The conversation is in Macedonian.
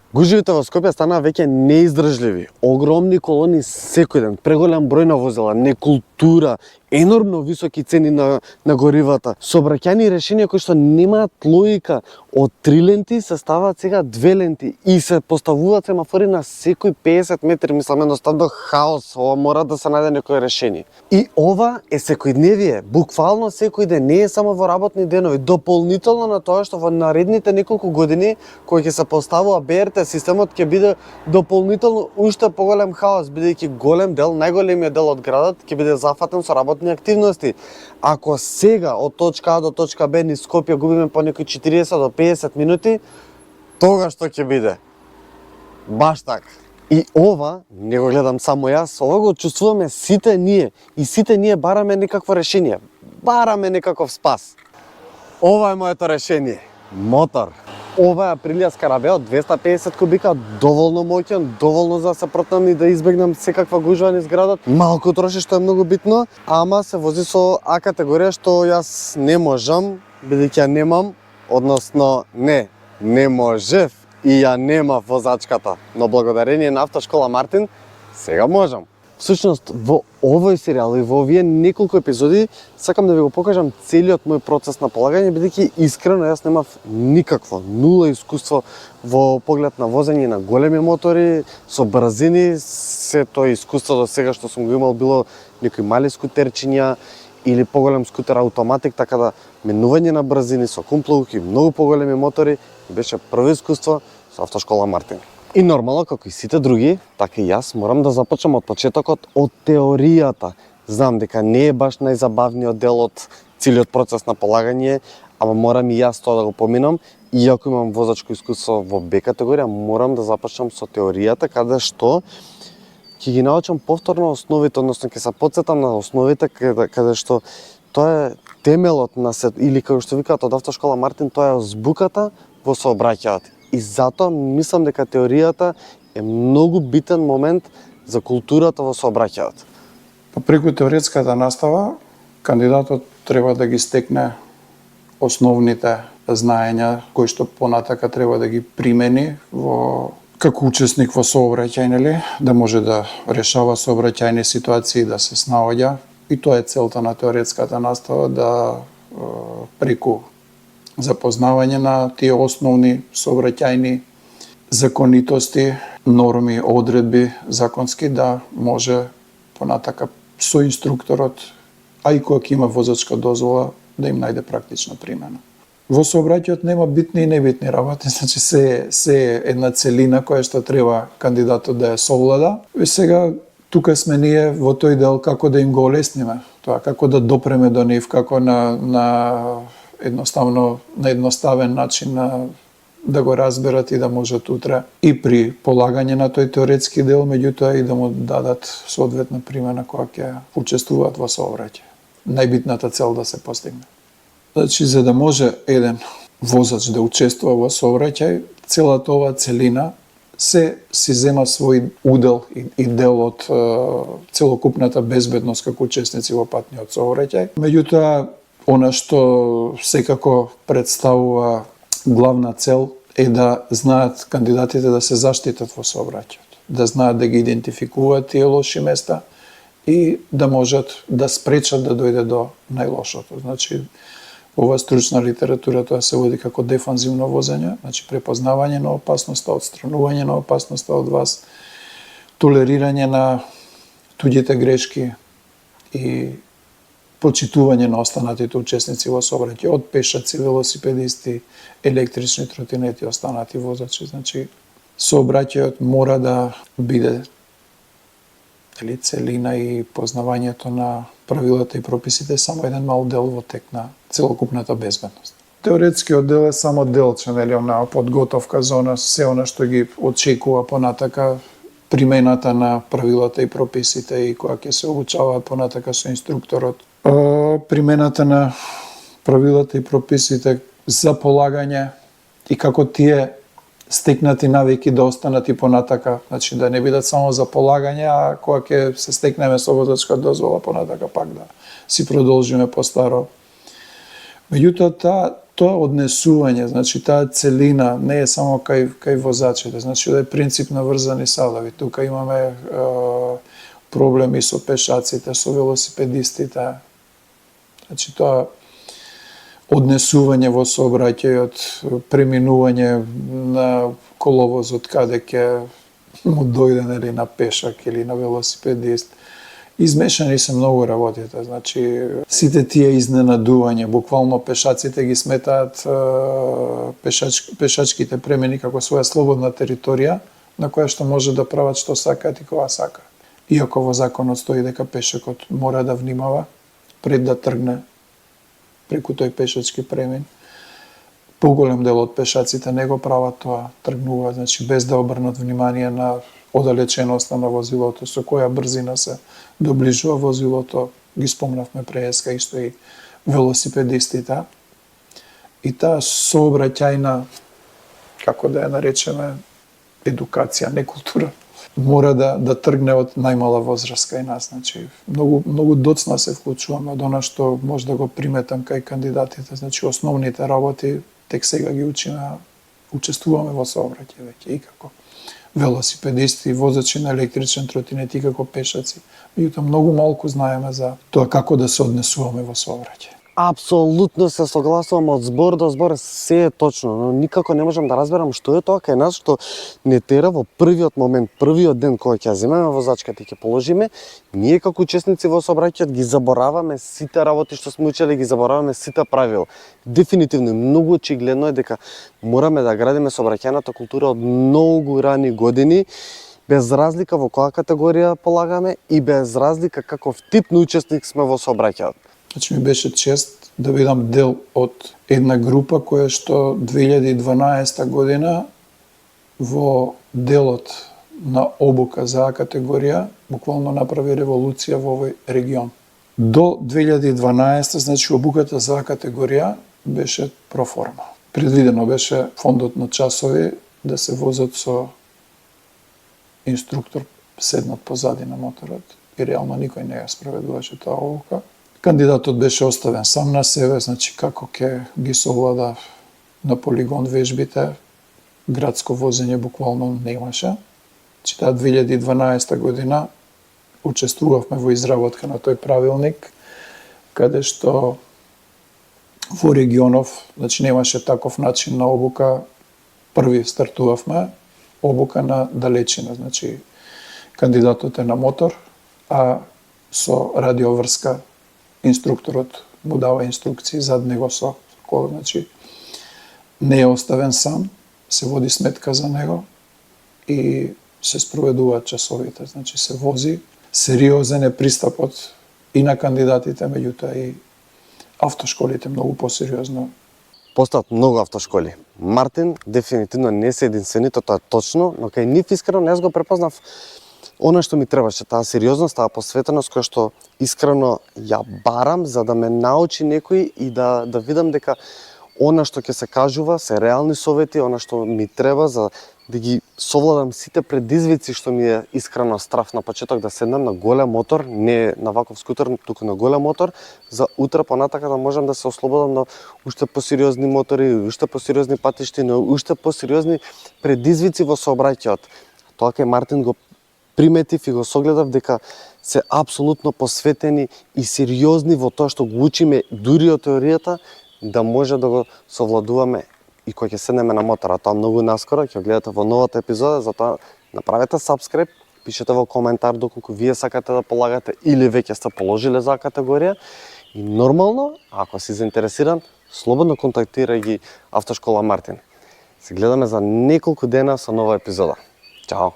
Гужвите во Скопје станаа веќе неиздржливи. Огромни колони секој ден, преголем број на возила, некултура, енормно високи цени на горивата. Сообраќајни решенија кои што немаат логика, од 3 ленти се ставаат сега 2 ленти и се поставуваат семафори на секој 50 метри. Мислам, едноставно хаос, ова мора да се најде некое решение. И ова е секојдневие, буквално секој ден, не е само во работни денови. Дополнително на тоа што во наредните неколку години кои ќе се поставува БРТ системот ќе биде дополнително уште поголем хаос, бидејќи голем дел, најголемиот дел од градот ќе биде зафатен со работни активности. Ако сега од точка А до точка Б низ Скопје губиме по некои 40 до 50 минути, тогаш што ќе биде? Баш така. И ова, не го гледам само јас, ова го чувствуваме сите ние. И сите ние бараме некакво решение. Бараме некаков спас. Ова е моето решение. Мотор. Ова е Априлија Скарабеа од 250 кубика, доволно моќен, доволно за да се протнам и да избегнам секаква гужва низ градот. Малку троши, што е многу битно, ама се вози со А категорија, што јас не можам, бидејќи ја немам, односно не можев и ја немав возачката. Но благодарение на Автошкола Мартин, сега можам. Всушност, во овој серијал и во овие неколку епизоди сакам да ви го покажам целиот мој процес на полагање, бидејќи искрено јас немав никакво, нула искуство во поглед на возење на големи мотори, со брзини. Сето искуство до сега што сум го имал било некои мали скутерчиња или поголем скутер автоматик, така да менување на брзини со кумплук и многу поголеми мотори беше прво искуство со Автошкола Мартин. И нормално, како и сите други, така и јас морам да започнам од почетокот, од теоријата. Знам дека не е баш најзабавниот дел од целиот процес на полагање, ама морам и јас тоа да го поминам. Иако имам возачко искуство во Б категорија, морам да започнам со теоријата, каде што ќе ги научам повторно основите, односно ќе се потсетам на основите, каде што тоа е темелот на или како што викаат од Автошкола Мартин, тоа е збуката во сообраќајот. И затоа мислам дека теоријата е многу битен момент за културата во сообраќајот. Преку теоретската настава, кандидатот треба да ги стекне основните знаења кои што понатака треба да ги примени како учесник во сообраќај, нели, да може да решава сообраќајни ситуации, да се снаоѓа. И тоа е целта на теоретската настава, да преку запознавање на тие основни сообраќајни законитости, норми, одредби законски, да може понатака со инструкторот, а и кога има возачка дозвола, да им најде практична примена. Во сообраќајот нема битни и небитни работи, значи се е една целина која што треба кандидатот да ја совлада. И сега тука сме ние во тој дел како да им го олесниме тоа, како да допреме до нив, како на едноставен начин да го разберат и да можат утре и при полагање на тој теоретски дел, меѓутоа и да му дадат соодветна примена кога ќе учествуваат во сообраќај. Најбитната цел да се постигне. Значи, за да може еден возач да учествува во сообраќај, целата оваа целина си зема свој удел и дел од целокупната безбедност како учесници во патниот сообраќај. Меѓутоа, она што секако представува главна цел е да знаат кандидатите да се заштитат во сообраќајот, да знаат да ги идентификуваат тие лоши места и да можат да спречат да дојде до најлошото. Значи, ова стручна литература тоа се води како дефанзивно возење, значи препознавање на опасноста, отстранување на опасноста од вас, толерирање на туѓите грешки и почитување на останатите учесници во сообраќај, од пешаци, велосипедисти, електрични тротинети, останати возачи. Значи, сообраќајот мора да биде целина и познавањето на правилата и прописите само еден мал дел во тек на целокупната безбедност. Теоретскиот дел е само делче, нели, на подготовка за она, се она што ги очекува понатака примената на правилата и прописите и кога ќе се обучаваат понатака со инструкторот. Примената на правилата и прописите за полагање и како тие стекнати навики да останат и понатака, значи да не бидат само за полагање, а кога ќе се стекнеме со возачка дозвола понатака пак да си продолжиме постаро. Меѓутоа, тоа однесување, значи таа целина не е само кај возачите, значи да е принцип на врзани садови. Тука имаме проблеми со пешаците, со велосипедистите. Значи тоа однесување во сообраќајот, преминување на коловозот каде ќе му дојде нели на пешак или на велосипедист. Измешани се многу работите, значи сите тие изненадување, буквално пешаците ги сметаат пешачките премини како своја слободна територија на која што може да прават што сакаат и кога сакаат. Иако во законот стои дека пешакот мора да внимава пред да тргне преку тој пешачки премин. Поголем дел од пешаците не го прават тоа, тргнуваат, значи без да обрнат внимание на оддалеченоста на возилото, со која брзина се доближува возилото, ги спомнавме преска исто и велосипедистите. И таа сообраќајна, како да ја наречеме, едукација, не култура, мора да тргне од најмала возраст кај нас. Значи, многу доцна се вклучуваме од она што може да го приметам кај кандидатите. Значи, основните работи тек сега ги учиме, учествуваме во сообраќај веќе и како велосипедисти, возачи на електричен тротинет и како пешаци. Меѓутоа, многу малку знаеме за тоа како да се однесуваме во сообраќај. Апсолутно се согласувам од збор до збор, се е точно, но никако не можам да разберам што е тоа кај нас што не тера во првиот момент, првиот ден кога ќе земеме возачката и ќе положиме, ние како учесници во сообраќајот ги забораваме сите работи што сме учеле, ги забораваме сите правила. Дефинитивно многу очигледно е дека мораме да градиме сообраќајната култура од многу рани години, без разлика во која категорија полагаме и без разлика каков тип на учесник сме во сообраќајот. Значи ми беше чест да бидам дел од една група која што 2012 година во делот на обука за А категорија буквално направи револуција во овој регион. До 2012, значи обуката за А категорија беше проформа. Предвидено беше фондот на часови да се возат со инструктор седнат позади на моторот и реално никој не ја спроведуваше таа обука. Кандидатот беше оставен сам на себе, значи како ќе ги совлада на полигон вежбите, градско возење буквално немаше. Значи таа 2012 година учествувавме во изработка на тој правилник, каде што во регионов, значи немаше таков начин на обука. Први стартувавме обука на далечина, значи кандидатот е на мотор, а со радиоврска инструкторот му дава инструкции зад него со кола, значи не е оставен сам, се води сметка за него и се спроведуваат часовите, значи се вози. Сериозен е пристапот и на кандидатите, меѓутоа и автошколите многу посериозно. Постојат многу автошколи. Мартин дефинитивно не се единствените, тоа е точно, но кај нив искрено јас го препознав она што ми требаше, таа сериозност, таа посветеност која што искрено ја барам за да ме научи некој и да видам дека она што ќе се кажува се реални совети, она што ми треба за да ги совладам сите предизвици што ми е искрено страф на почеток да седнам на голем мотор, не на ваков скутер, туку на голем мотор, за утре понатака да можам да се ослободам на уште посериозни мотори, уште посериозни патишти, на уште посериозни предизвици во сообраќајот. Тоа кај Мартин го приметив и го согледав дека се апсолутно посветени и сериозни во тоа што го учиме дури од теоријата, да може да го совладуваме и кога ќе седнеме на мотора. Тоа многу наскоро ќе гледате во новата епизода, затоа направете сабскрип, пишете во коментар доколку вие сакате да полагате или веќе сте положиле за категорија и нормално, ако си заинтересиран, слободно контактирај ги Автошкола Мартин. Се гледаме за неколку дена со нова епизода. Чао!